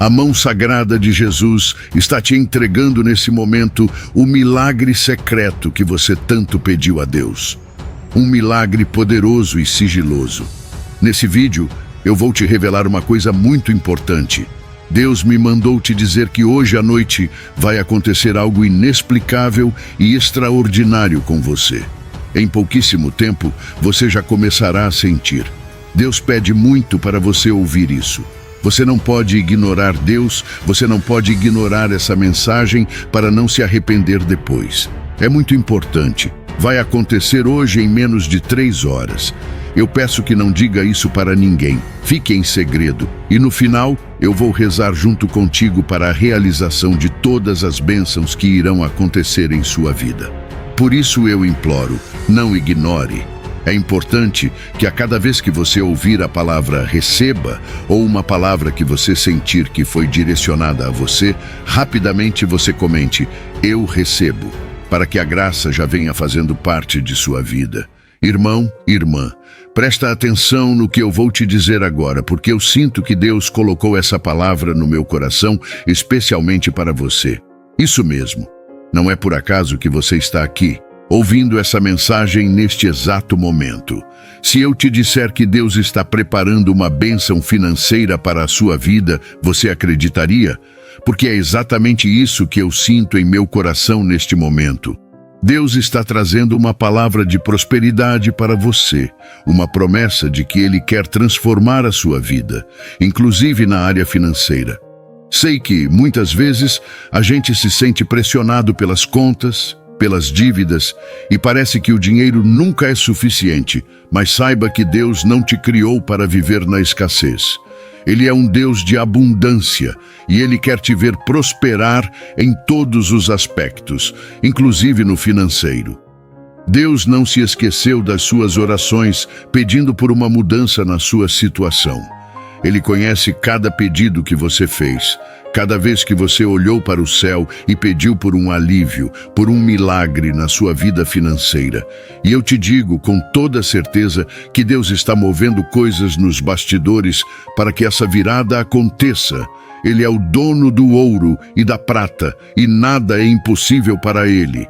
A mão sagrada de Jesus está te entregando nesse momento o milagre secreto que você tanto pediu a Deus. Um milagre poderoso e sigiloso. Nesse vídeo, eu vou te revelar uma coisa muito importante. Deus me mandou te dizer que hoje à noite vai acontecer algo inexplicável e extraordinário com você. Em pouquíssimo tempo, você já começará a sentir. Deus pede muito para você ouvir isso. Você não pode ignorar Deus, você não pode ignorar essa mensagem para não se arrepender depois. É muito importante. Vai acontecer hoje em menos de 3 horas. Eu peço que não diga isso para ninguém. Fique em segredo. E no final, eu vou rezar junto contigo para a realização de todas as bênçãos que irão acontecer em sua vida. Por isso eu imploro, não ignore. É importante que a cada vez que você ouvir a palavra receba, ou uma palavra que você sentir que foi direcionada a você, rapidamente você comente, eu recebo, para que a graça já venha fazendo parte de sua vida. Irmão, irmã, presta atenção no que eu vou te dizer agora, porque eu sinto que Deus colocou essa palavra no meu coração, especialmente para você. Isso mesmo, não é por acaso que você está aqui, ouvindo essa mensagem neste exato momento. Se eu te disser que Deus está preparando uma bênção financeira para a sua vida, você acreditaria? Porque é exatamente isso que eu sinto em meu coração neste momento. Deus está trazendo uma palavra de prosperidade para você, uma promessa de que Ele quer transformar a sua vida, inclusive na área financeira. Sei que, muitas vezes, a gente se sente pressionado pelas contas, pelas dívidas, e parece que o dinheiro nunca é suficiente, mas saiba que Deus não te criou para viver na escassez. Ele é um Deus de abundância, e Ele quer te ver prosperar em todos os aspectos, inclusive no financeiro. Deus não se esqueceu das suas orações, pedindo por uma mudança na sua situação. Ele conhece cada pedido que você fez, cada vez que você olhou para o céu e pediu por um alívio, por um milagre na sua vida financeira. E eu te digo com toda certeza que Deus está movendo coisas nos bastidores para que essa virada aconteça. Ele é o dono do ouro e da prata, e nada é impossível para Ele.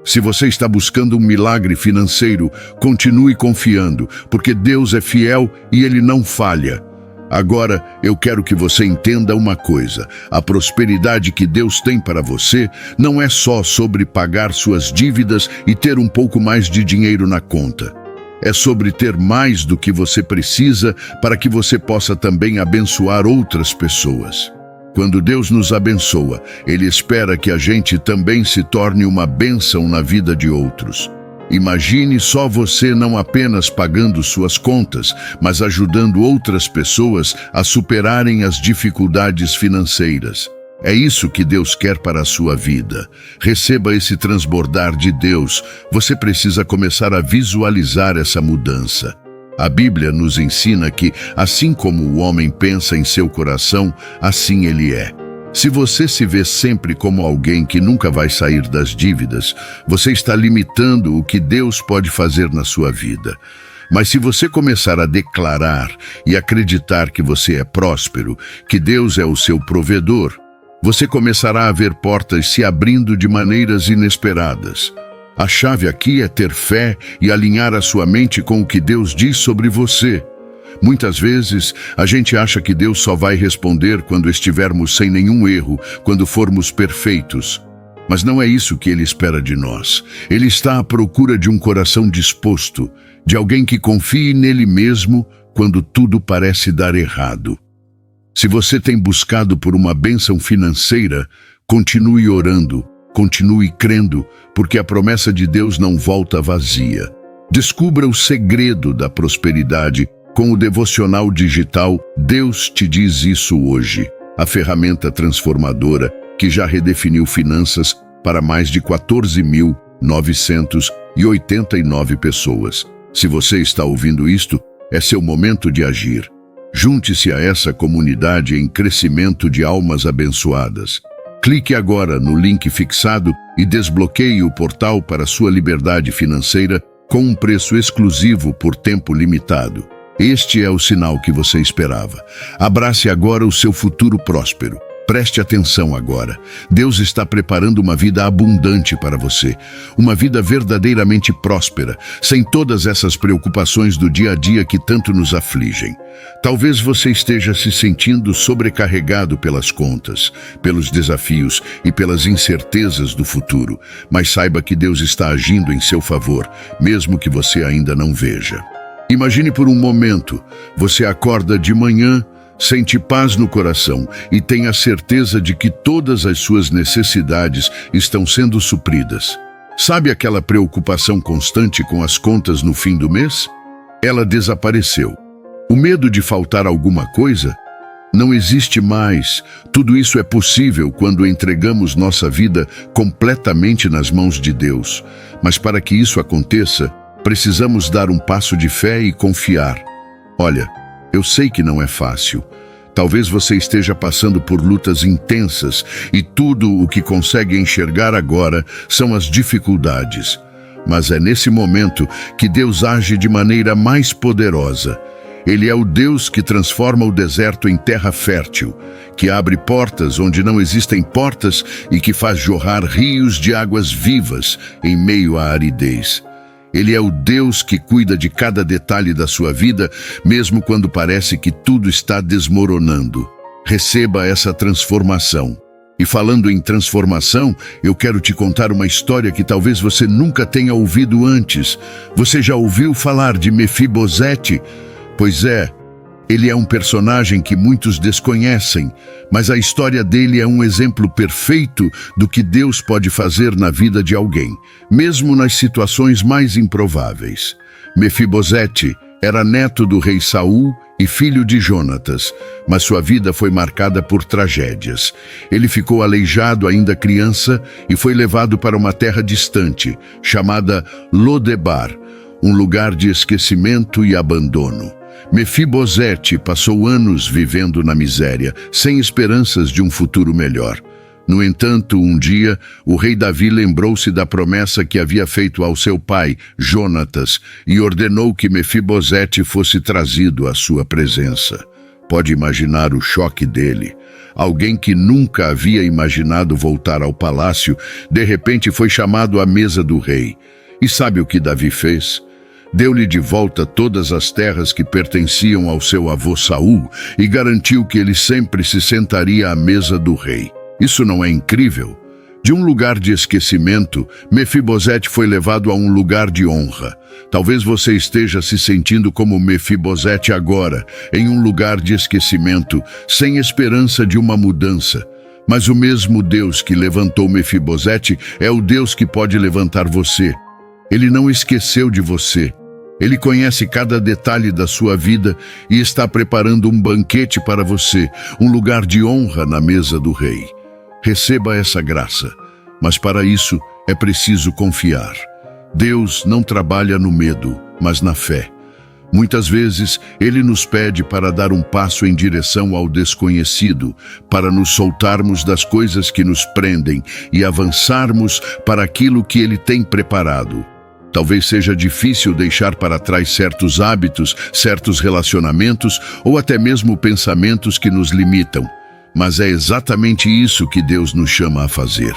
Se você está buscando um milagre financeiro, continue confiando, porque Deus é fiel e Ele não falha. Agora, eu quero que você entenda uma coisa. A prosperidade que Deus tem para você não é só sobre pagar suas dívidas e ter um pouco mais de dinheiro na conta. É sobre ter mais do que você precisa para que você possa também abençoar outras pessoas. Quando Deus nos abençoa, Ele espera que a gente também se torne uma bênção na vida de outros. Imagine só você não apenas pagando suas contas, mas ajudando outras pessoas a superarem as dificuldades financeiras. É isso que Deus quer para a sua vida. Receba esse transbordar de Deus. Você precisa começar a visualizar essa mudança. A Bíblia nos ensina que, assim como o homem pensa em seu coração, assim ele é. Se você se vê sempre como alguém que nunca vai sair das dívidas, você está limitando o que Deus pode fazer na sua vida. Mas se você começar a declarar e acreditar que você é próspero, que Deus é o seu provedor, você começará a ver portas se abrindo de maneiras inesperadas. A chave aqui é ter fé e alinhar a sua mente com o que Deus diz sobre você. Muitas vezes, a gente acha que Deus só vai responder quando estivermos sem nenhum erro, quando formos perfeitos. Mas não é isso que Ele espera de nós. Ele está à procura de um coração disposto, de alguém que confie nele mesmo quando tudo parece dar errado. Se você tem buscado por uma bênção financeira, continue orando, continue crendo, porque a promessa de Deus não volta vazia. Descubra o segredo da prosperidade com o devocional digital Deus te diz isso hoje, a ferramenta transformadora que já redefiniu finanças para mais de 14.989 pessoas. Se você está ouvindo isto, é seu momento de agir. Junte-se a essa comunidade em crescimento de almas abençoadas. Clique agora no link fixado e desbloqueie o portal para sua liberdade financeira com um preço exclusivo por tempo limitado. Este é o sinal que você esperava. Abrace agora o seu futuro próspero. Preste atenção agora. Deus está preparando uma vida abundante para você. Uma vida verdadeiramente próspera, sem todas essas preocupações do dia a dia que tanto nos afligem. Talvez você esteja se sentindo sobrecarregado pelas contas, pelos desafios e pelas incertezas do futuro. Mas saiba que Deus está agindo em seu favor, mesmo que você ainda não veja. Imagine por um momento, você acorda de manhã, sente paz no coração e tem a certeza de que todas as suas necessidades estão sendo supridas. Sabe aquela preocupação constante com as contas no fim do mês? Ela desapareceu. O medo de faltar alguma coisa? Não existe mais. Tudo isso é possível quando entregamos nossa vida completamente nas mãos de Deus. Mas para que isso aconteça, precisamos dar um passo de fé e confiar. Olha, eu sei que não é fácil. Talvez você esteja passando por lutas intensas e tudo o que consegue enxergar agora são as dificuldades. Mas é nesse momento que Deus age de maneira mais poderosa. Ele é o Deus que transforma o deserto em terra fértil, que abre portas onde não existem portas e que faz jorrar rios de águas vivas em meio à aridez. Ele é o Deus que cuida de cada detalhe da sua vida, mesmo quando parece que tudo está desmoronando. Receba essa transformação. E falando em transformação, eu quero te contar uma história que talvez você nunca tenha ouvido antes. Você já ouviu falar de Mefibosete? Pois é, ele é um personagem que muitos desconhecem, mas a história dele é um exemplo perfeito do que Deus pode fazer na vida de alguém, mesmo nas situações mais improváveis. Mefibosete era neto do rei Saul e filho de Jonatas, mas sua vida foi marcada por tragédias. Ele ficou aleijado ainda criança e foi levado para uma terra distante, chamada Lodebar, um lugar de esquecimento e abandono. Mefibosete passou anos vivendo na miséria, sem esperanças de um futuro melhor. No entanto, um dia, o rei Davi lembrou-se da promessa que havia feito ao seu pai, Jonatas, e ordenou que Mefibosete fosse trazido à sua presença. Pode imaginar o choque dele. Alguém que nunca havia imaginado voltar ao palácio, de repente foi chamado à mesa do rei. E sabe o que Davi fez? Deu-lhe de volta todas as terras que pertenciam ao seu avô Saul e garantiu que ele sempre se sentaria à mesa do rei. Isso não é incrível? De um lugar de esquecimento, Mefibosete foi levado a um lugar de honra. Talvez você esteja se sentindo como Mefibosete agora, em um lugar de esquecimento, sem esperança de uma mudança. Mas o mesmo Deus que levantou Mefibosete é o Deus que pode levantar você. Ele não esqueceu de você. Ele conhece cada detalhe da sua vida e está preparando um banquete para você, um lugar de honra na mesa do rei. Receba essa graça, mas para isso é preciso confiar. Deus não trabalha no medo, mas na fé. Muitas vezes, Ele nos pede para dar um passo em direção ao desconhecido, para nos soltarmos das coisas que nos prendem e avançarmos para aquilo que Ele tem preparado. Talvez seja difícil deixar para trás certos hábitos, certos relacionamentos ou até mesmo pensamentos que nos limitam. Mas é exatamente isso que Deus nos chama a fazer.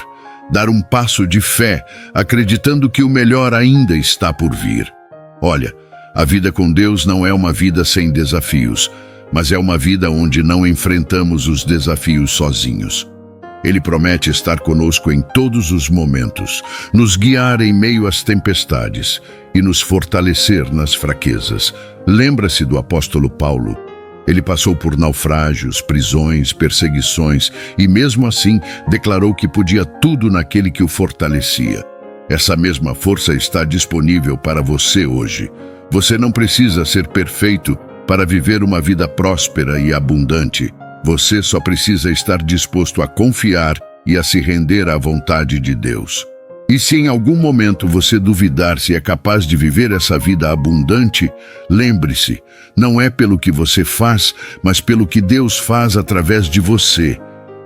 Dar um passo de fé, acreditando que o melhor ainda está por vir. Olha, a vida com Deus não é uma vida sem desafios, mas é uma vida onde não enfrentamos os desafios sozinhos. Ele promete estar conosco em todos os momentos, nos guiar em meio às tempestades e nos fortalecer nas fraquezas. Lembra-se do apóstolo Paulo? Ele passou por naufrágios, prisões, perseguições e mesmo assim declarou que podia tudo naquele que o fortalecia. Essa mesma força está disponível para você hoje. Você não precisa ser perfeito para viver uma vida próspera e abundante. Você só precisa estar disposto a confiar e a se render à vontade de Deus. E se em algum momento você duvidar se é capaz de viver essa vida abundante, lembre-se, não é pelo que você faz, mas pelo que Deus faz através de você.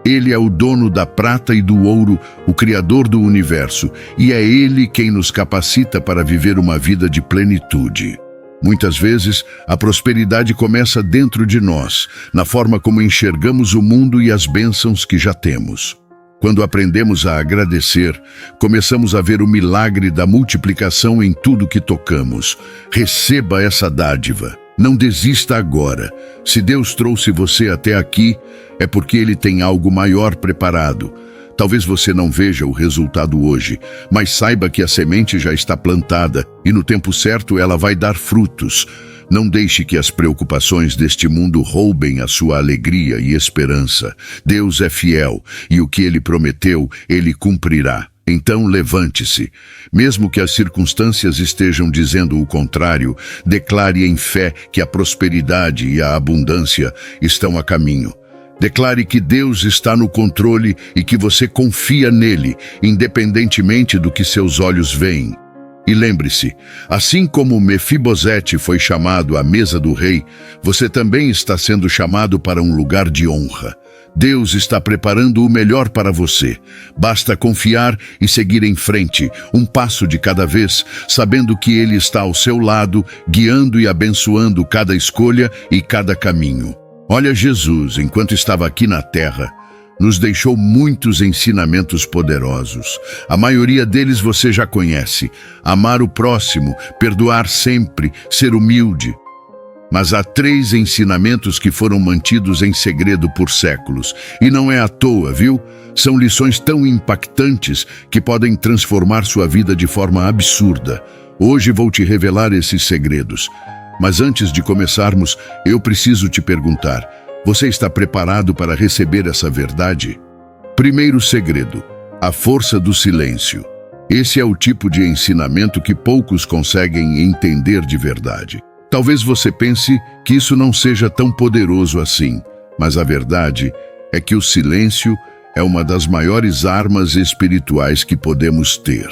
Ele é o dono da prata e do ouro, o Criador do universo, e é Ele quem nos capacita para viver uma vida de plenitude. Muitas vezes, a prosperidade começa dentro de nós, na forma como enxergamos o mundo e as bênçãos que já temos. Quando aprendemos a agradecer, começamos a ver o milagre da multiplicação em tudo que tocamos. Receba essa dádiva. Não desista agora. Se Deus trouxe você até aqui, é porque Ele tem algo maior preparado. Talvez você não veja o resultado hoje, mas saiba que a semente já está plantada e no tempo certo ela vai dar frutos. Não deixe que as preocupações deste mundo roubem a sua alegria e esperança. Deus é fiel e o que Ele prometeu, Ele cumprirá. Então levante-se. Mesmo que as circunstâncias estejam dizendo o contrário, declare em fé que a prosperidade e a abundância estão a caminho. Declare que Deus está no controle e que você confia nele, independentemente do que seus olhos veem. E lembre-se, assim como Mefibosete foi chamado à mesa do rei, você também está sendo chamado para um lugar de honra. Deus está preparando o melhor para você. Basta confiar e seguir em frente, um passo de cada vez, sabendo que Ele está ao seu lado, guiando e abençoando cada escolha e cada caminho. Olha, Jesus, enquanto estava aqui na terra, nos deixou muitos ensinamentos poderosos. A maioria deles você já conhece. Amar o próximo, perdoar sempre, ser humilde. Mas há 3 ensinamentos que foram mantidos em segredo por séculos. E não é à toa, viu? São lições tão impactantes que podem transformar sua vida de forma absurda. Hoje vou te revelar esses segredos. Mas antes de começarmos, eu preciso te perguntar: você está preparado para receber essa verdade? Primeiro segredo: a força do silêncio. Esse é o tipo de ensinamento que poucos conseguem entender de verdade. Talvez você pense que isso não seja tão poderoso assim, mas a verdade é que o silêncio é uma das maiores armas espirituais que podemos ter.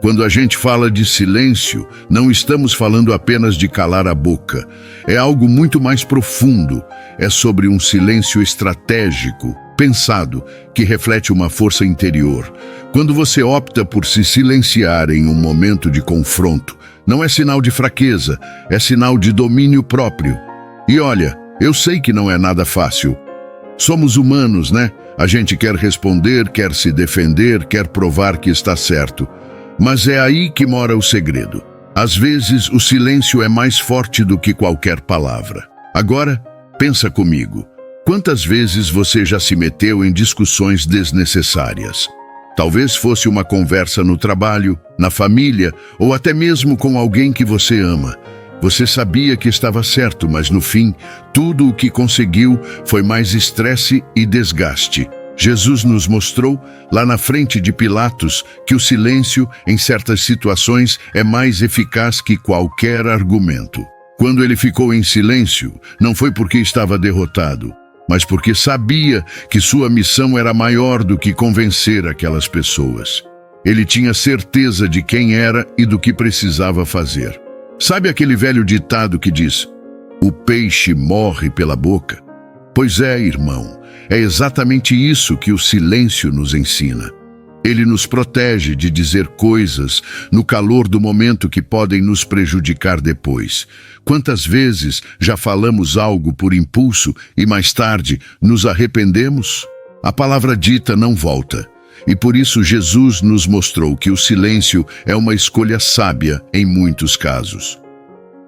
Quando a gente fala de silêncio, não estamos falando apenas de calar a boca. É algo muito mais profundo. É sobre um silêncio estratégico, pensado, que reflete uma força interior. Quando você opta por se silenciar em um momento de confronto, não é sinal de fraqueza, é sinal de domínio próprio. E olha, eu sei que não é nada fácil. Somos humanos, né? A gente quer responder, quer se defender, quer provar que está certo. Mas é aí que mora o segredo. Às vezes, o silêncio é mais forte do que qualquer palavra. Agora, pensa comigo. Quantas vezes você já se meteu em discussões desnecessárias? Talvez fosse uma conversa no trabalho, na família ou até mesmo com alguém que você ama. Você sabia que estava certo, mas no fim, tudo o que conseguiu foi mais estresse e desgaste. Jesus nos mostrou, lá na frente de Pilatos, que o silêncio, em certas situações, é mais eficaz que qualquer argumento. Quando ele ficou em silêncio, não foi porque estava derrotado, mas porque sabia que sua missão era maior do que convencer aquelas pessoas. Ele tinha certeza de quem era e do que precisava fazer. Sabe aquele velho ditado que diz: "O peixe morre pela boca"? Pois é, irmão, é exatamente isso que o silêncio nos ensina. Ele nos protege de dizer coisas no calor do momento que podem nos prejudicar depois. Quantas vezes já falamos algo por impulso e mais tarde nos arrependemos? A palavra dita não volta. E por isso Jesus nos mostrou que o silêncio é uma escolha sábia em muitos casos.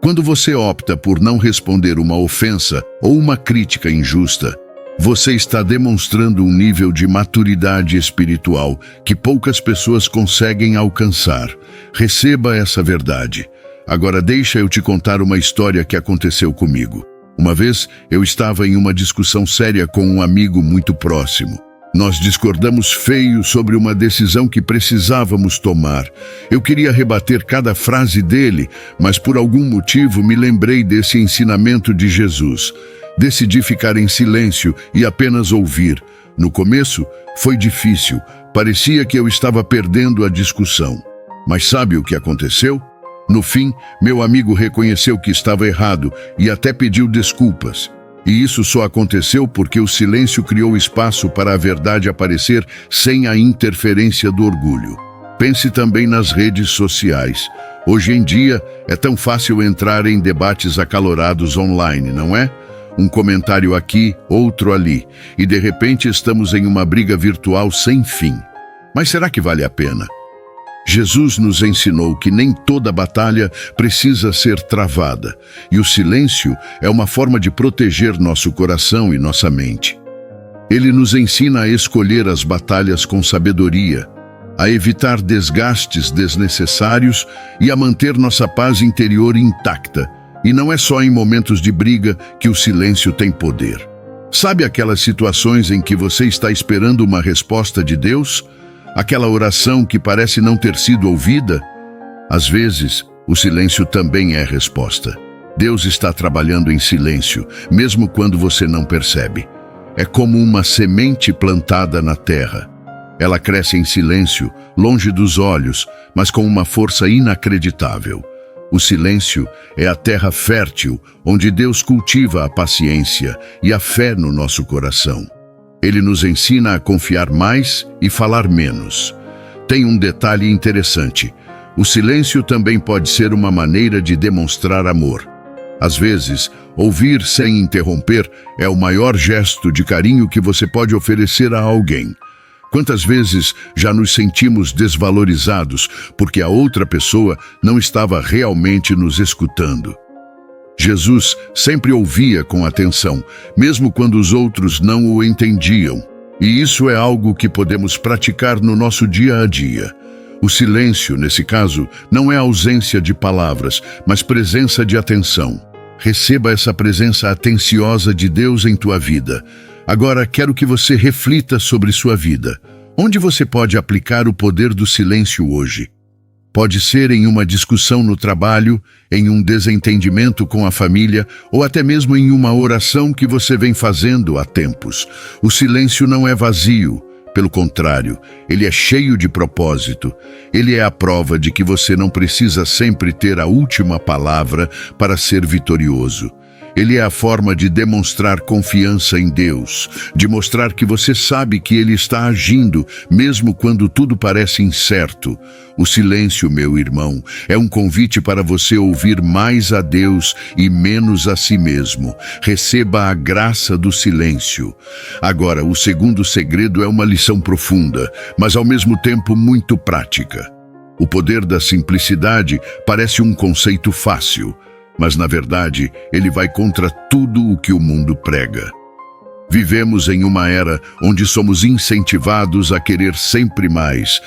Quando você opta por não responder uma ofensa ou uma crítica injusta, você está demonstrando um nível de maturidade espiritual que poucas pessoas conseguem alcançar. Receba essa verdade. Agora deixa eu te contar uma história que aconteceu comigo. Uma vez eu estava em uma discussão séria com um amigo muito próximo. Nós discordamos feio sobre uma decisão que precisávamos tomar. Eu queria rebater cada frase dele, mas por algum motivo me lembrei desse ensinamento de Jesus. Decidi ficar em silêncio e apenas ouvir. No começo, foi difícil. Parecia que eu estava perdendo a discussão. Mas sabe o que aconteceu? No fim, meu amigo reconheceu que estava errado e até pediu desculpas. E isso só aconteceu porque o silêncio criou espaço para a verdade aparecer sem a interferência do orgulho. Pense também nas redes sociais. Hoje em dia, é tão fácil entrar em debates acalorados online, não é? Um comentário aqui, outro ali, e de repente estamos em uma briga virtual sem fim. Mas será que vale a pena? Jesus nos ensinou que nem toda batalha precisa ser travada, e o silêncio é uma forma de proteger nosso coração e nossa mente. Ele nos ensina a escolher as batalhas com sabedoria, a evitar desgastes desnecessários e a manter nossa paz interior intacta. E não é só em momentos de briga que o silêncio tem poder. Sabe aquelas situações em que você está esperando uma resposta de Deus? Aquela oração que parece não ter sido ouvida? Às vezes, o silêncio também é resposta. Deus está trabalhando em silêncio, mesmo quando você não percebe. É como uma semente plantada na terra. Ela cresce em silêncio, longe dos olhos, mas com uma força inacreditável. O silêncio é a terra fértil, onde Deus cultiva a paciência e a fé no nosso coração. Ele nos ensina a confiar mais e falar menos. Tem um detalhe interessante. O silêncio também pode ser uma maneira de demonstrar amor. Às vezes, ouvir sem interromper é o maior gesto de carinho que você pode oferecer a alguém. Quantas vezes já nos sentimos desvalorizados porque a outra pessoa não estava realmente nos escutando? Jesus sempre ouvia com atenção, mesmo quando os outros não o entendiam. E isso é algo que podemos praticar no nosso dia a dia. O silêncio, nesse caso, não é ausência de palavras, mas presença de atenção. Receba essa presença atenciosa de Deus em tua vida. Agora quero que você reflita sobre sua vida. Onde você pode aplicar o poder do silêncio hoje? Pode ser em uma discussão no trabalho, em um desentendimento com a família ou até mesmo em uma oração que você vem fazendo há tempos. O silêncio não é vazio. Pelo contrário, ele é cheio de propósito. Ele é a prova de que você não precisa sempre ter a última palavra para ser vitorioso. Ele é a forma de demonstrar confiança em Deus, de mostrar que você sabe que Ele está agindo, mesmo quando tudo parece incerto. O silêncio, meu irmão, é um convite para você ouvir mais a Deus e menos a si mesmo. Receba a graça do silêncio. Agora, o segundo segredo é uma lição profunda, mas ao mesmo tempo muito prática. O poder da simplicidade parece um conceito fácil, mas, na verdade, ele vai contra tudo o que o mundo prega. Vivemos em uma era onde somos incentivados a querer sempre mais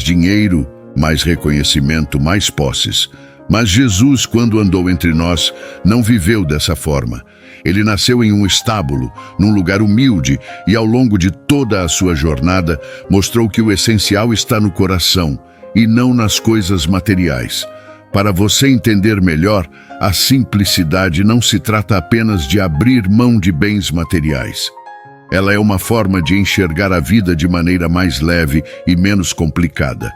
dinheiro, mais reconhecimento, mais posses. Mas Jesus, quando andou entre nós, não viveu dessa forma. Ele nasceu em um estábulo, num lugar humilde, e ao longo de toda a sua jornada, mostrou que o essencial está no coração e não nas coisas materiais. Para você entender melhor, a simplicidade não se trata apenas de abrir mão de bens materiais. Ela é uma forma de enxergar a vida de maneira mais leve e menos complicada.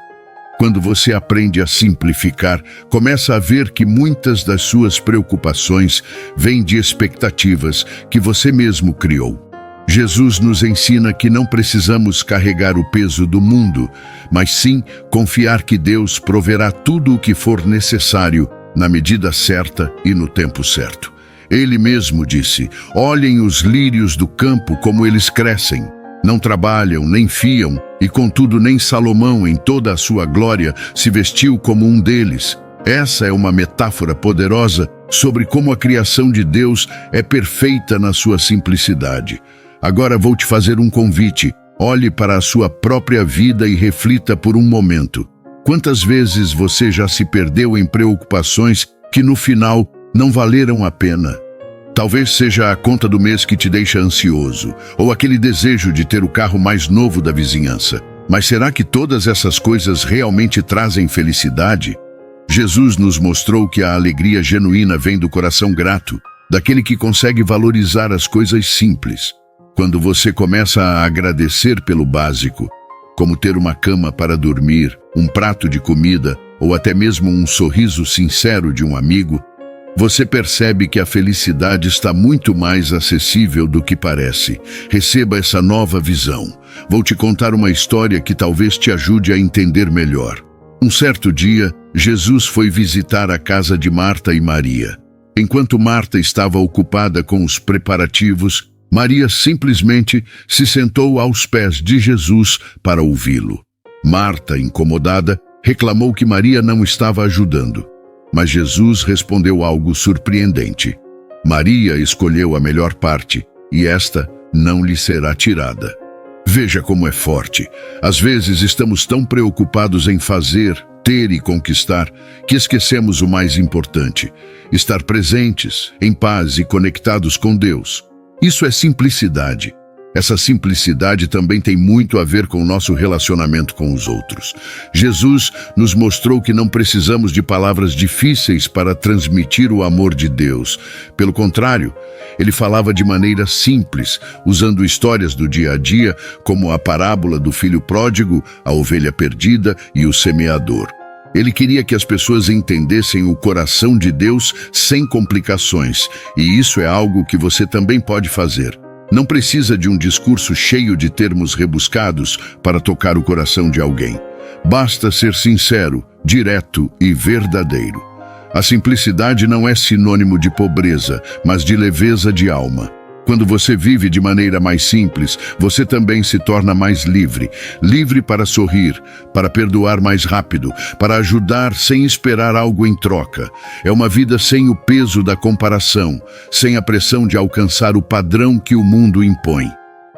Quando você aprende a simplificar, começa a ver que muitas das suas preocupações vêm de expectativas que você mesmo criou. Jesus nos ensina que não precisamos carregar o peso do mundo, mas sim confiar que Deus proverá tudo o que for necessário na medida certa e no tempo certo. Ele mesmo disse: olhem os lírios do campo como eles crescem. Não trabalham, nem fiam, e contudo nem Salomão em toda a sua glória se vestiu como um deles. Essa é uma metáfora poderosa sobre como a criação de Deus é perfeita na sua simplicidade. Agora vou te fazer um convite. Olhe para a sua própria vida e reflita por um momento. Quantas vezes você já se perdeu em preocupações que no final não valeram a pena? Talvez seja a conta do mês que te deixa ansioso, ou aquele desejo de ter o carro mais novo da vizinhança. Mas será que todas essas coisas realmente trazem felicidade? Jesus nos mostrou que a alegria genuína vem do coração grato, daquele que consegue valorizar as coisas simples. Quando você começa a agradecer pelo básico, como ter uma cama para dormir, um prato de comida ou até mesmo um sorriso sincero de um amigo, você percebe que a felicidade está muito mais acessível do que parece. Receba essa nova visão. Vou te contar uma história que talvez te ajude a entender melhor. Um certo dia, Jesus foi visitar a casa de Marta e Maria. Enquanto Marta estava ocupada com os preparativos, Maria simplesmente se sentou aos pés de Jesus para ouvi-lo. Marta, incomodada, reclamou que Maria não estava ajudando. Mas Jesus respondeu algo surpreendente. Maria escolheu a melhor parte, e esta não lhe será tirada. Veja como é forte. Às vezes estamos tão preocupados em fazer, ter e conquistar, que esquecemos o mais importante: estar presentes, em paz e conectados com Deus. Isso é simplicidade. Essa simplicidade também tem muito a ver com o nosso relacionamento com os outros. Jesus nos mostrou que não precisamos de palavras difíceis para transmitir o amor de Deus. Pelo contrário, ele falava de maneira simples, usando histórias do dia a dia, como a parábola do filho pródigo, a ovelha perdida e o semeador. Ele queria que as pessoas entendessem o coração de Deus sem complicações, e isso é algo que você também pode fazer. Não precisa de um discurso cheio de termos rebuscados para tocar o coração de alguém. Basta ser sincero, direto e verdadeiro. A simplicidade não é sinônimo de pobreza, mas de leveza de alma. Quando você vive de maneira mais simples, você também se torna mais livre. Livre para sorrir, para perdoar mais rápido, para ajudar sem esperar algo em troca. É uma vida sem o peso da comparação, sem a pressão de alcançar o padrão que o mundo impõe.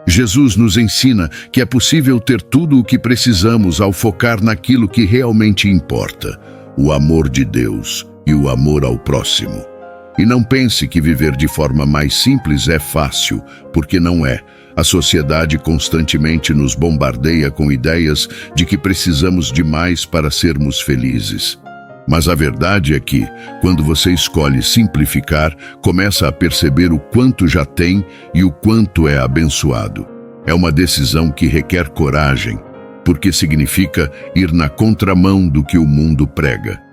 Jesus nos ensina que é possível ter tudo o que precisamos ao focar naquilo que realmente importa: o amor de Deus e o amor ao próximo. E não pense que viver de forma mais simples é fácil, porque não é. A sociedade constantemente nos bombardeia com ideias de que precisamos de mais para sermos felizes. Mas a verdade é que, quando você escolhe simplificar, começa a perceber o quanto já tem e o quanto é abençoado. É uma decisão que requer coragem, porque significa ir na contramão do que o mundo prega.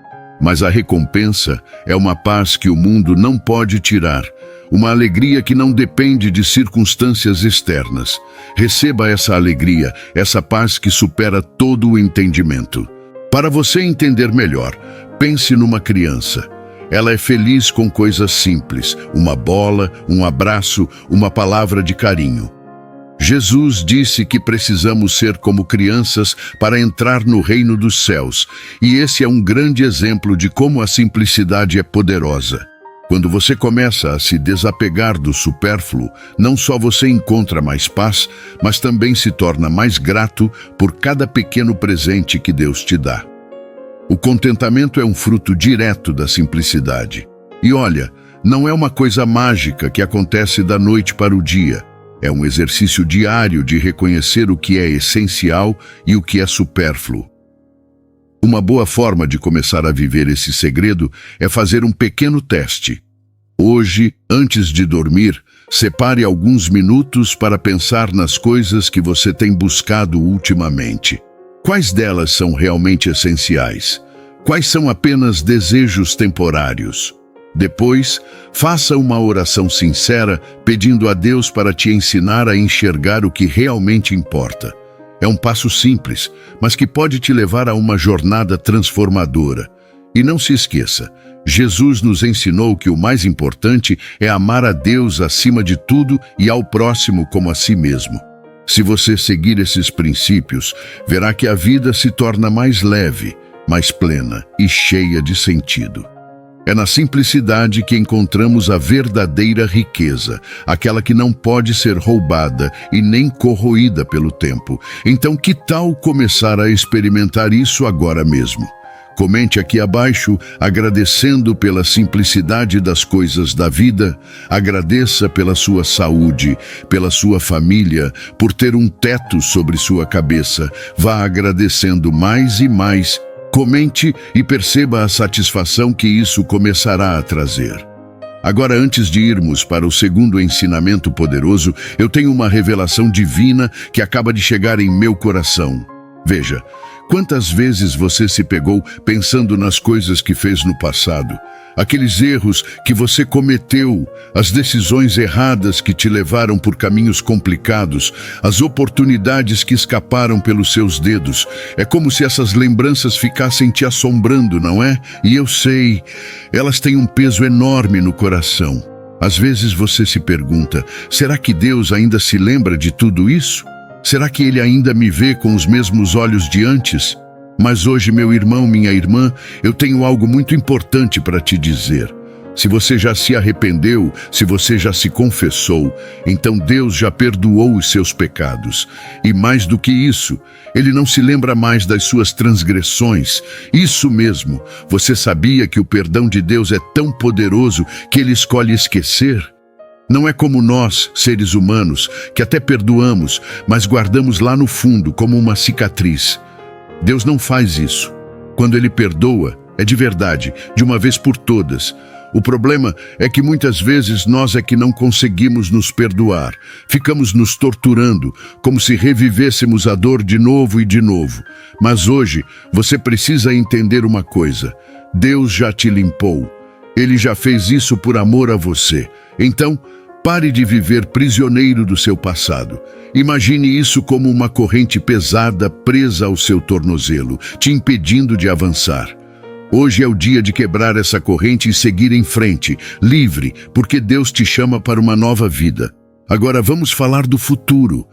Mas a recompensa é uma paz que o mundo não pode tirar, uma alegria que não depende de circunstâncias externas. Receba essa alegria, essa paz que supera todo o entendimento. Para você entender melhor, pense numa criança. Ela é feliz com coisas simples: uma bola, um abraço, uma palavra de carinho. Jesus disse que precisamos ser como crianças para entrar no reino dos céus, e esse é um grande exemplo de como a simplicidade é poderosa. Quando você começa a se desapegar do supérfluo, não só você encontra mais paz, mas também se torna mais grato por cada pequeno presente que Deus te dá. O contentamento é um fruto direto da simplicidade. E olha, não é uma coisa mágica que acontece da noite para o dia. É um exercício diário de reconhecer o que é essencial e o que é supérfluo. Uma boa forma de começar a viver esse segredo é fazer um pequeno teste. Hoje, antes de dormir, separe alguns minutos para pensar nas coisas que você tem buscado ultimamente. Quais delas são realmente essenciais? Quais são apenas desejos temporários? Depois, faça uma oração sincera, pedindo a Deus para te ensinar a enxergar o que realmente importa. É um passo simples, mas que pode te levar a uma jornada transformadora. E não se esqueça, Jesus nos ensinou que o mais importante é amar a Deus acima de tudo e ao próximo como a si mesmo. Se você seguir esses princípios, verá que a vida se torna mais leve, mais plena e cheia de sentido. É na simplicidade que encontramos a verdadeira riqueza, aquela que não pode ser roubada e nem corroída pelo tempo. Então, que tal começar a experimentar isso agora mesmo? Comente aqui abaixo, agradecendo pela simplicidade das coisas da vida. Agradeça pela sua saúde, pela sua família, por ter um teto sobre sua cabeça. Vá agradecendo mais e mais. Comente e perceba a satisfação que isso começará a trazer. Agora, antes de irmos para o segundo ensinamento poderoso, eu tenho uma revelação divina que acaba de chegar em meu coração. Veja, Quantas vezes você se pegou pensando nas coisas que fez no passado? Aqueles erros que você cometeu, as decisões erradas que te levaram por caminhos complicados, as oportunidades que escaparam pelos seus dedos. É como se essas lembranças ficassem te assombrando, não é? E eu sei, elas têm um peso enorme no coração. Às vezes você se pergunta, será que Deus ainda se lembra de tudo isso? Será que Ele ainda me vê com os mesmos olhos de antes? Mas hoje, meu irmão, minha irmã, eu tenho algo muito importante para te dizer. Se você já se arrependeu, se você já se confessou, então Deus já perdoou os seus pecados. E mais do que isso, Ele não se lembra mais das suas transgressões. Isso mesmo, você sabia que o perdão de Deus é tão poderoso que Ele escolhe esquecer? Não é como nós, seres humanos, que até perdoamos, mas guardamos lá no fundo como uma cicatriz. Deus não faz isso. Quando Ele perdoa, é de verdade, de uma vez por todas. O problema é que muitas vezes nós é que não conseguimos nos perdoar. Ficamos nos torturando, como se revivêssemos a dor de novo e de novo. Mas hoje, você precisa entender uma coisa. Deus já te limpou. Ele já fez isso por amor a você. Então, pare de viver prisioneiro do seu passado. Imagine isso como uma corrente pesada presa ao seu tornozelo, te impedindo de avançar. Hoje é o dia de quebrar essa corrente e seguir em frente, livre, porque Deus te chama para uma nova vida. Agora vamos falar do futuro.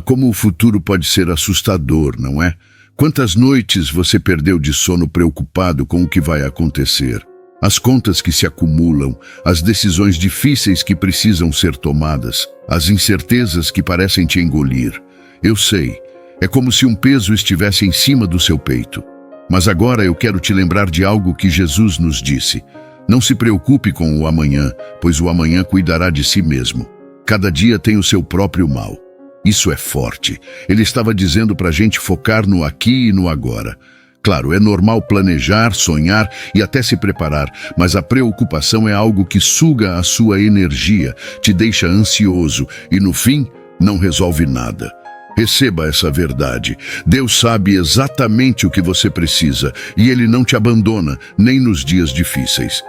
Como o futuro pode ser assustador, não é? Quantas noites você perdeu de sono preocupado com o que vai acontecer? As contas que se acumulam, as decisões difíceis que precisam ser tomadas, as incertezas que parecem te engolir. Eu sei, é como se um peso estivesse em cima do seu peito. Mas agora eu quero te lembrar de algo que Jesus nos disse. Não se preocupe com o amanhã, pois o amanhã cuidará de si mesmo. Cada dia tem o seu próprio mal. Isso é forte. Ele estava dizendo para a gente focar no aqui e no agora. Claro, é normal planejar, sonhar e até se preparar, mas a preocupação é algo que suga a sua energia, te deixa ansioso e, no fim, não resolve nada. Receba essa verdade. Deus sabe exatamente o que você precisa e Ele não te abandona, nem nos dias difíceis.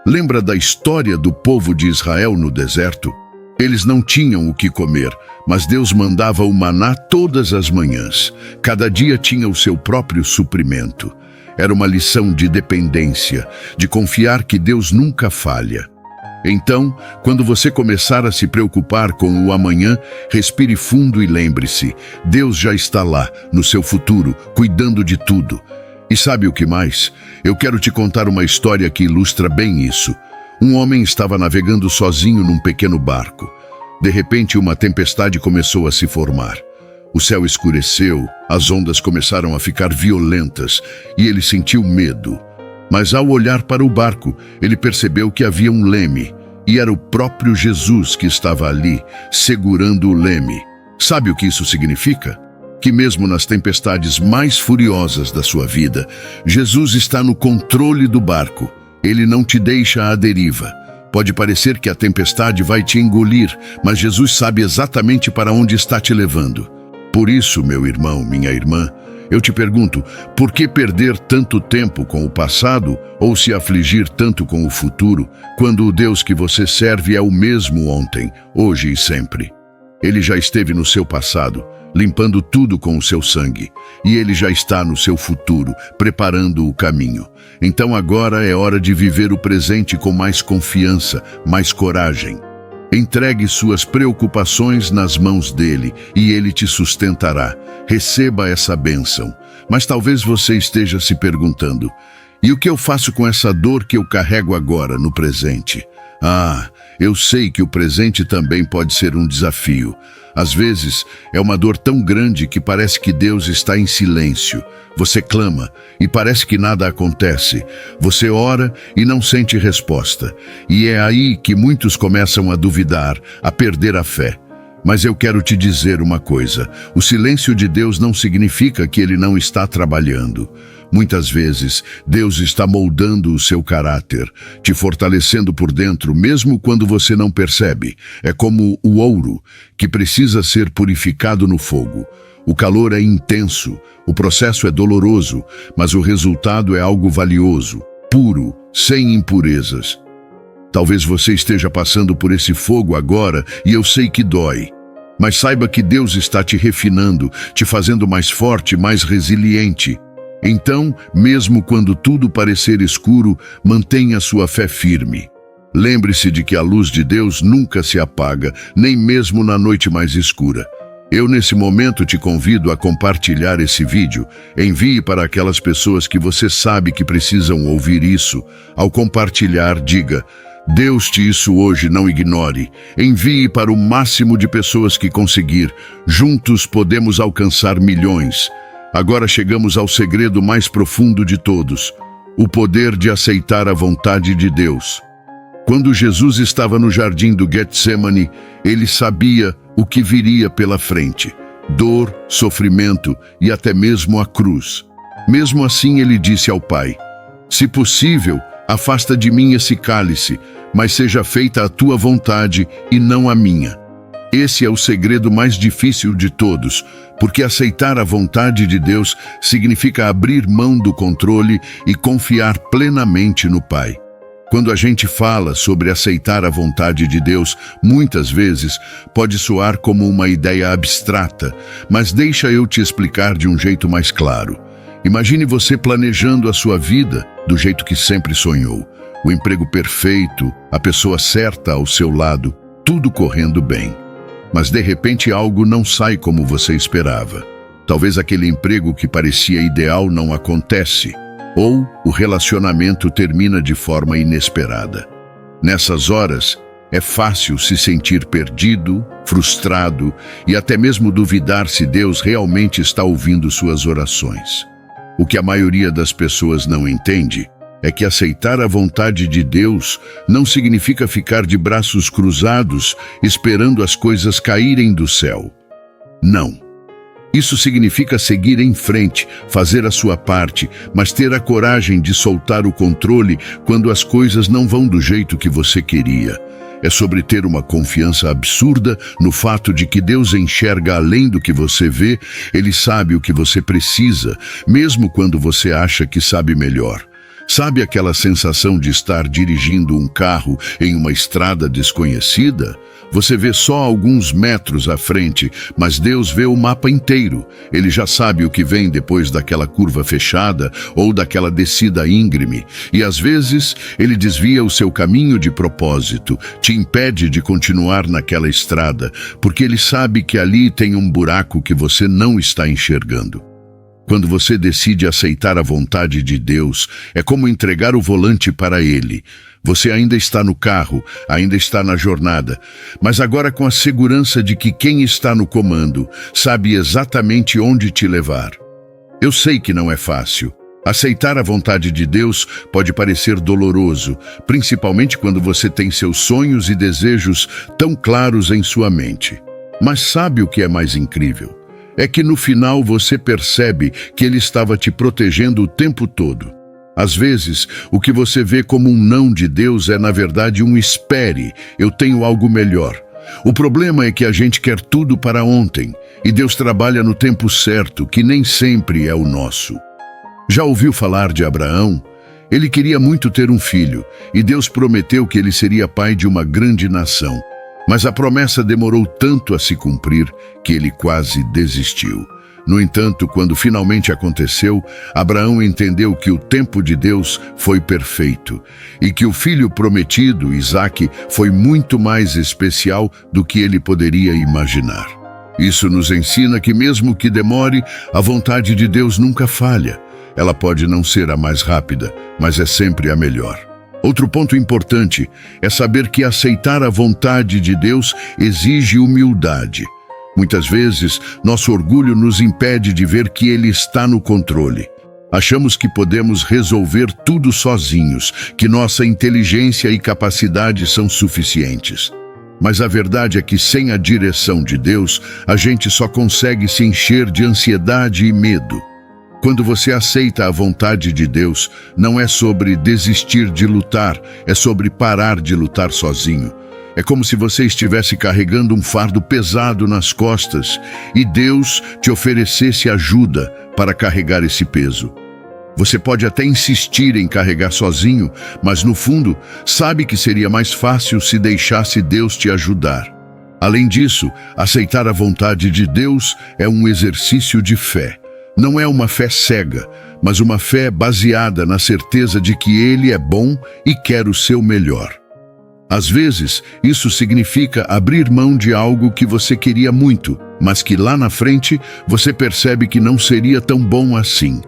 Lembra da história do povo de Israel no deserto? Eles não tinham o que comer, mas Deus mandava o maná todas as manhãs. Cada dia tinha o seu próprio suprimento. Era uma lição de dependência, de confiar que Deus nunca falha. Então, quando você começar a se preocupar com o amanhã, respire fundo e lembre-se, Deus já está lá, no seu futuro, cuidando de tudo. E sabe o que mais? Eu quero te contar uma história que ilustra bem isso. Um homem estava navegando sozinho num pequeno barco. De repente, uma tempestade começou a se formar. O céu escureceu, as ondas começaram a ficar violentas e ele sentiu medo. Mas ao olhar para o barco, ele percebeu que havia um leme, e era o próprio Jesus que estava ali, segurando o leme. Sabe o que isso significa? Que mesmo nas tempestades mais furiosas da sua vida, Jesus está no controle do barco. Ele não te deixa à deriva. Pode parecer que a tempestade vai te engolir, mas Jesus sabe exatamente para onde está te levando. Por isso, meu irmão, minha irmã, eu te pergunto, por que perder tanto tempo com o passado ou se afligir tanto com o futuro, quando o Deus que você serve é o mesmo ontem, hoje e sempre? Ele já esteve no seu passado, limpando tudo com o seu sangue, e Ele já está no seu futuro, preparando o caminho. Então agora é hora de viver o presente com mais confiança, mais coragem. Entregue suas preocupações nas mãos dele e ele te sustentará. Receba essa bênção. Mas talvez você esteja se perguntando, e o que eu faço com essa dor que eu carrego agora no presente? Eu sei que o presente também pode ser um desafio. Às vezes, é uma dor tão grande que parece que Deus está em silêncio. Você clama e parece que nada acontece. Você ora e não sente resposta. E é aí que muitos começam a duvidar, a perder a fé. Mas eu quero te dizer uma coisa. O silêncio de Deus não significa que Ele não está trabalhando. Muitas vezes, Deus está moldando o seu caráter, te fortalecendo por dentro, mesmo quando você não percebe. É como o ouro, que precisa ser purificado no fogo. O calor é intenso, o processo é doloroso, mas o resultado é algo valioso, puro, sem impurezas. Talvez você esteja passando por esse fogo agora e eu sei que dói. Mas saiba que Deus está te refinando, te fazendo mais forte, mais resiliente. Então, mesmo quando tudo parecer escuro, mantenha sua fé firme. Lembre-se de que a luz de Deus nunca se apaga, nem mesmo na noite mais escura. Eu, nesse momento, te convido a compartilhar esse vídeo. Envie para aquelas pessoas que você sabe que precisam ouvir isso. Ao compartilhar, diga: Deus-te isso hoje, não ignore. Envie para o máximo de pessoas que conseguir. Juntos podemos alcançar milhões. Agora chegamos ao segredo mais profundo de todos: o poder de aceitar a vontade de Deus. Quando Jesus estava no jardim do Getsemane, ele sabia o que viria pela frente: dor, sofrimento e até mesmo a cruz. Mesmo assim, ele disse ao Pai: se possível, afasta de mim esse cálice, mas seja feita a tua vontade e não a minha. Esse é o segredo mais difícil de todos, porque aceitar a vontade de Deus significa abrir mão do controle e confiar plenamente no Pai. Quando a gente fala sobre aceitar a vontade de Deus, muitas vezes pode soar como uma ideia abstrata, mas deixa eu te explicar de um jeito mais claro. Imagine você planejando a sua vida do jeito que sempre sonhou. O emprego perfeito, a pessoa certa ao seu lado, tudo correndo bem. Mas de repente algo não sai como você esperava. Talvez aquele emprego que parecia ideal não acontece, ou o relacionamento termina de forma inesperada. Nessas horas, é fácil se sentir perdido, frustrado e até mesmo duvidar se Deus realmente está ouvindo suas orações. O que a maioria das pessoas não entende é que aceitar a vontade de Deus não significa ficar de braços cruzados esperando as coisas caírem do céu. Não. Isso significa seguir em frente, fazer a sua parte, mas ter a coragem de soltar o controle quando as coisas não vão do jeito que você queria. É sobre ter uma confiança absurda no fato de que Deus enxerga além do que você vê. Ele sabe o que você precisa, mesmo quando você acha que sabe melhor. Sabe aquela sensação de estar dirigindo um carro em uma estrada desconhecida? Você vê só alguns metros à frente, mas Deus vê o mapa inteiro. Ele já sabe o que vem depois daquela curva fechada ou daquela descida íngreme. E às vezes, Ele desvia o seu caminho de propósito, te impede de continuar naquela estrada, porque Ele sabe que ali tem um buraco que você não está enxergando. Quando você decide aceitar a vontade de Deus, é como entregar o volante para Ele. Você ainda está no carro, ainda está na jornada, mas agora com a segurança de que quem está no comando sabe exatamente onde te levar. Eu sei que não é fácil. Aceitar a vontade de Deus pode parecer doloroso, principalmente quando você tem seus sonhos e desejos tão claros em sua mente. Mas sabe o que é mais incrível? É que no final você percebe que Ele estava te protegendo o tempo todo. Às vezes, o que você vê como um não de Deus é, na verdade, um espere, eu tenho algo melhor. O problema é que a gente quer tudo para ontem, e Deus trabalha no tempo certo, que nem sempre é o nosso. Já ouviu falar de Abraão? Ele queria muito ter um filho, e Deus prometeu que ele seria pai de uma grande nação. Mas a promessa demorou tanto a se cumprir que ele quase desistiu. No entanto, quando finalmente aconteceu, Abraão entendeu que o tempo de Deus foi perfeito e que o filho prometido, Isaque, foi muito mais especial do que ele poderia imaginar. Isso nos ensina que mesmo que demore, a vontade de Deus nunca falha. Ela pode não ser a mais rápida, mas é sempre a melhor. Outro ponto importante é saber que aceitar a vontade de Deus exige humildade. Muitas vezes, nosso orgulho nos impede de ver que Ele está no controle. Achamos que podemos resolver tudo sozinhos, que nossa inteligência e capacidade são suficientes. Mas a verdade é que sem a direção de Deus, a gente só consegue se encher de ansiedade e medo. Quando você aceita a vontade de Deus, não é sobre desistir de lutar, é sobre parar de lutar sozinho. É como se você estivesse carregando um fardo pesado nas costas e Deus te oferecesse ajuda para carregar esse peso. Você pode até insistir em carregar sozinho, mas no fundo, sabe que seria mais fácil se deixasse Deus te ajudar. Além disso, aceitar a vontade de Deus é um exercício de fé. Não é uma fé cega, mas uma fé baseada na certeza de que Ele é bom e quer o seu melhor. Às vezes, isso significa abrir mão de algo que você queria muito, mas que lá na frente você percebe que não seria tão bom assim.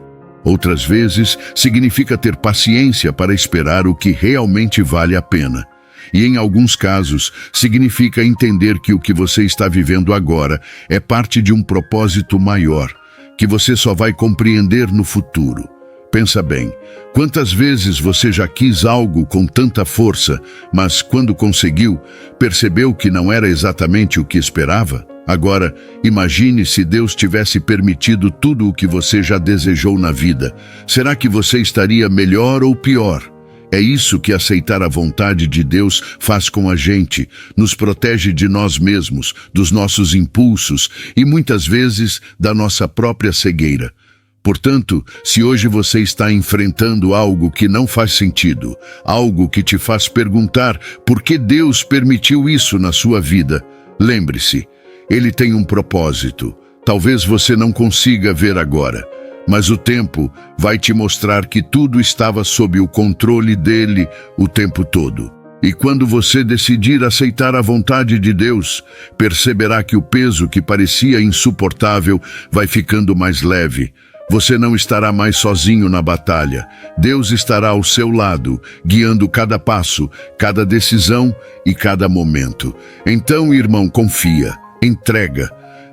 Outras vezes, significa ter paciência para esperar o que realmente vale a pena. E em alguns casos, significa entender que o que você está vivendo agora é parte de um propósito maior, que você só vai compreender no futuro. Pensa bem, quantas vezes você já quis algo com tanta força, mas quando conseguiu, percebeu que não era exatamente o que esperava? Agora, imagine se Deus tivesse permitido tudo o que você já desejou na vida. Será que você estaria melhor ou pior? É isso que aceitar a vontade de Deus faz com a gente, nos protege de nós mesmos, dos nossos impulsos e muitas vezes da nossa própria cegueira. Portanto, se hoje você está enfrentando algo que não faz sentido, algo que te faz perguntar por que Deus permitiu isso na sua vida, lembre-se, Ele tem um propósito. Talvez você não consiga ver agora, mas o tempo vai te mostrar que tudo estava sob o controle dele o tempo todo. E quando você decidir aceitar a vontade de Deus, perceberá que o peso que parecia insuportável vai ficando mais leve. Você não estará mais sozinho na batalha. Deus estará ao seu lado, guiando cada passo, cada decisão e cada momento. Então, irmão, confia, entrega.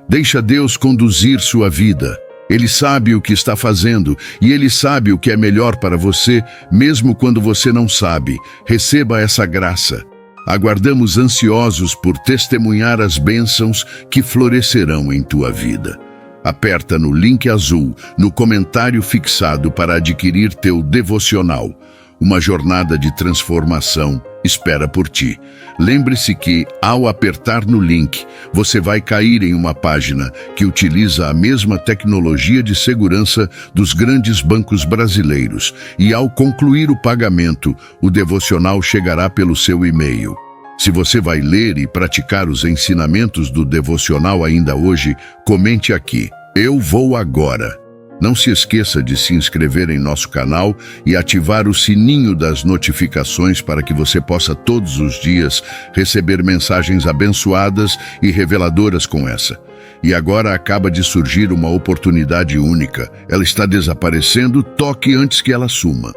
Deixa Deus conduzir sua vida. Ele sabe o que está fazendo e Ele sabe o que é melhor para você, mesmo quando você não sabe. Receba essa graça. Aguardamos ansiosos por testemunhar as bênçãos que florescerão em tua vida. Aperta no link azul no comentário fixado para adquirir teu devocional. Uma jornada de transformação espera por ti. Lembre-se que, ao apertar no link, você vai cair em uma página que utiliza a mesma tecnologia de segurança dos grandes bancos brasileiros e, ao concluir o pagamento, o devocional chegará pelo seu e-mail. Se você vai ler e praticar os ensinamentos do devocional ainda hoje, comente aqui: eu vou agora. Não se esqueça de se inscrever em nosso canal e ativar o sininho das notificações para que você possa todos os dias receber mensagens abençoadas e reveladoras como essa. E agora acaba de surgir uma oportunidade única. Ela está desaparecendo, toque antes que ela suma.